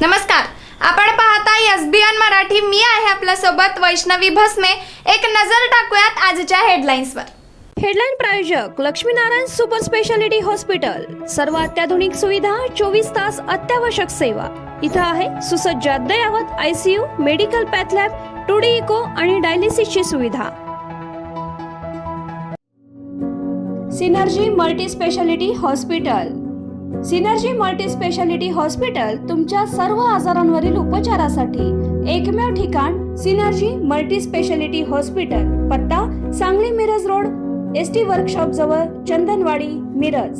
नमस्कार, आपण पाहताय एसबीएन मराठी. मी आहे आपल्या सोबत वैष्णवी भस्मे. एक नजर टाकूयात आजच्या हेडलाईन्सवर. हेडलाईन प्रायोजक लक्ष्मीनारायण सुपर स्पेशालिटी हॉस्पिटल. सर्व अत्याधुनिक सुविधा, 24 तास अत्यावश्यक सेवा. इथं आहे सुसज्ज अद्ययावत ICU, medical path lab, 2D echo आणि डायलिसिसची सुविधा. Synergy multi speciality hospital. Synergy multi speciality hospital तुमच्या सर्व आजारांवरील उपचारासाठी एकमेव ठिकाण. Synergy multi speciality hospital. पत्ता Sangli Miraj road, ST workshop जवळ, चंदनवाडी, मिरज.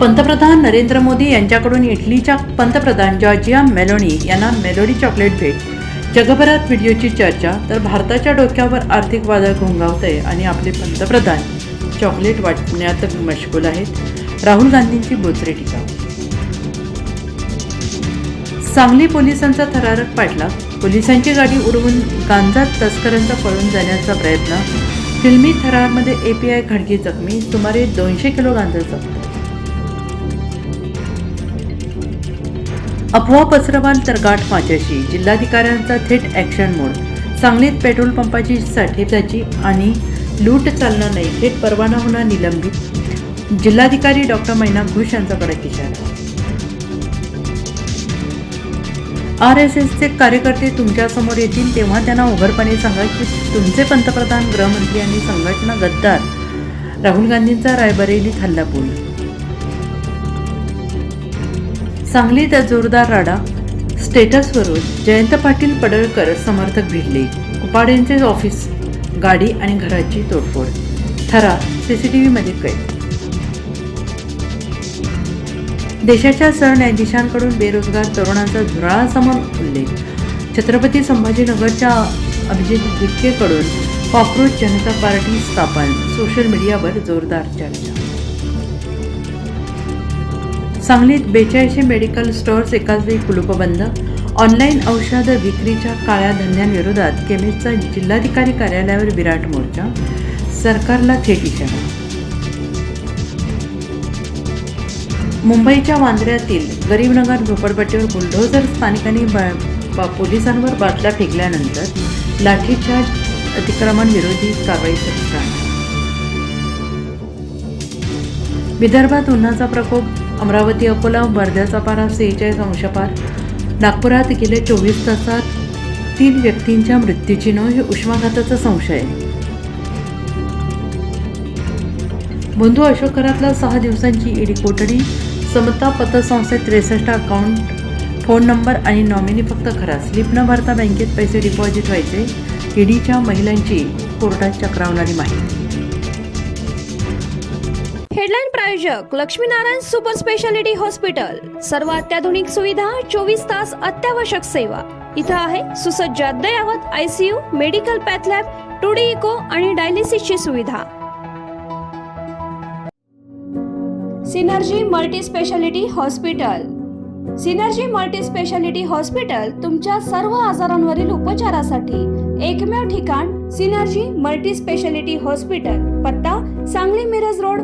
पंतप्रधान नरेंद्र मोदी यांच्याकडून इटलीच्या पंतप्रधान जॉर्जिया मेलोनी यांना मेलोडी चॉकलेट भेट. जगभरात व्हिडिओची चर्चा, तर भारताच्या डोक्यावर आर्थिक वादळ घोंघावतंय आणि आपले पंतप्रधान चॉकलेट वाटण्यात मशगूल आहेत. राहुल गांधींची बोचरी टीका. सांगली पोलिसांचा थरारक पाठलाग. पोलिसांची गाडी उडवून गांजा तस्करांचा पळून जाण्याचा प्रयत्न. फिल्मी थरारमध्ये API खडकी जखमी. सुमारे 200 किलो गांजा जप्त. अफवा पसरवाल तर गाठ माझ्याशी. जिल्हाधिकाऱ्यांचा थेट ॲक्शन मोड. सांगलीत पेट्रोल पंपाची साठेबाजी आणि लूट चालणार नाही, थेट परवाना होणार निलंबित. जिल्हाधिकारी डॉक्टर मैना घोष यांचा कडक इशारा. RSSचे कार्यकर्ते तुमच्यासमोर येतील तेव्हा त्यांना उघडपणे सांगा की तुमचे पंतप्रधान, गृहमंत्री आणि संघटना गद्दार. राहुल गांधींचा रायबरेलीत हल्लाबोल. सांगलीत जोरदार राडा. स्टेटसवरून जयंत पाटील पडळकर समर्थक भिडले. कुपाडेंचे ऑफिस, गाडी आणि घराची तोडफोड. थरार CCTVमध्ये कैद. देशाच्या सरन्यायाधीशांकडून बेरोजगार तरुणांचा झुरळासमोर उल्लेख. छत्रपती संभाजीनगरच्या अभिजित भिक्केकडून कॉक्रोच जनता पार्टी स्थापन. सोशल मीडियावर जोरदार चर्चा. सांगलीत 42 मेडिकल स्टोअर्स एकाच वेळी कुलूपबंद. ऑनलाईन औषध विक्रीच्या काळ्या धंद्यांविरोधात केमिस्टचा जिल्हाधिकारी कार्यालयावर विराट मोर्चा. सरकारला थेट इशारा. मुंबईच्या वांद्र्यातील गरीबनगर झोपडपट्टीवर बुलडोझर. स्थानिकांनी पोलिसांवर बाटल्या फेकल्यानंतर लाठीचार्ज. अतिक्रमण विरोधी कारवाई सुरू. विदर्भात उन्हाचा प्रकोप. अमरावती, अकोला, वर्ध्याचा पारा 46 अंश पार. नागपुरात गेल्या 24 तासात 3 व्यक्तींच्या मृत्यूची नोंद. उष्माघाताचा संशय. बंधू अशोकरातला 6 दिवसांची ईडी कोठडी. समता पतसंस्थेत 63 अकाउंट, फोन नंबर आणि नॉमिनी फक्त खरा. स्लिप न भरता बँकेत पैसे डिपॉझिट व्हायचे. ईडीच्या महिलांची कोर्टात चक्रावणारी माहिती. हेडलाईन प्रायोजक लक्ष्मीनारायण सुपर स्पेशालिटी हॉस्पिटल. सर्व अत्याधुनिक सुविधा, 24 तास अत्यावश्यक सेवा. इथं आहे सुसज्ज अद्ययावत ICU, medical path lab, 2D echo आणि डायलिसिसची सुविधा. Synergy multi speciality hospital. Synergy multi speciality hospital तुमच्या सर्व आजारांवरील उपचारासाठी एकमेव ठिकाण. Synergy multi speciality hospital. पत्ता Sangli Miraj road,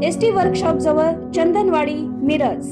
ST workshop जवळ, चंदनवाडी, मिरज.